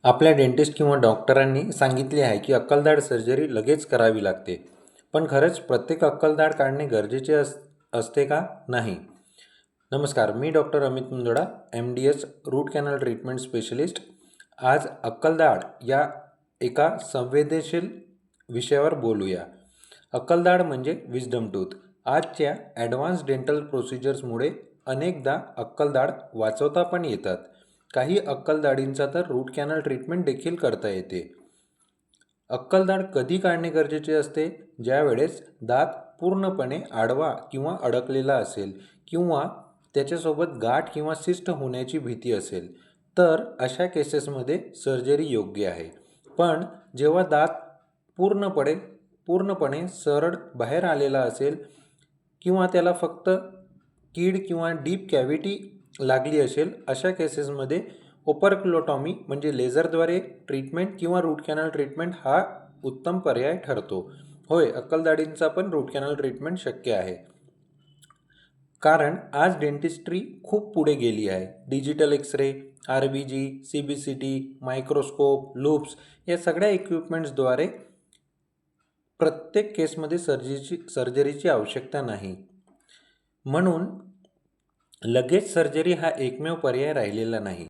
आपल्या डेंटिस्ट किंवा डॉक्टरांनी सांगितले आहे की अक्कलदाढ सर्जरी लगेच करावी लागते. पण खरंच प्रत्येक अक्कलदाढ काढणे गरजेचे असते का? नाही. नमस्कार, मी doctor Amit Mundada, MDS root canal treatment specialist. आज अक्कलदाढ या एका संवेदनशील विषयावर बोलूया. अक्कलदाढ म्हणजे विस्डम टूथ. आजच्या ॲडव्हान्स डेंटल प्रोसिजर्समुळे अनेकदा अक्कलदाढ वाचवता पण येतात. काही अक्कलदाढींचा तर रूट कॅनल ट्रीटमेंट देखील करता येते. अक्कलदाढ कधी काढणे गरजेचे असते? ज्यावेळेस दात पूर्णपणे आडवा किंवा अडकलेला असेल किंवा त्याच्यासोबत गाठ किंवा सिस्ट होण्याची भीती असेल, तर अशा केसेसमध्ये सर्जरी योग्य आहे. पण जेव्हा दात पूर्णपणे सरळ बाहेर आलेला असेल किंवा त्याला फक्त कीड किंवा डीप कॅव्हिटी लागली असेल, अशा केसेसमध्ये ओपर्क्युलोटॉमी म्हणजे लेझरद्वारे ट्रीटमेंट किंवा रूट कॅनल ट्रीटमेंट हा उत्तम पर्याय ठरतो. होय, अक्कलदाढींचा पण रूट कॅनल ट्रीटमेंट शक्य आहे. कारण आज डेंटिस्ट्री खूप पुढे गेली आहे. Digital x-ray, RBG, CBCT, microscope, loops या सगळ्या इक्विपमेंट्सद्वारे प्रत्येक केसमध्ये सर्जरीची आवश्यकता नाही. म्हणून लगेच सर्जरी हा एकमेव पर्याय राहिलेला नाही.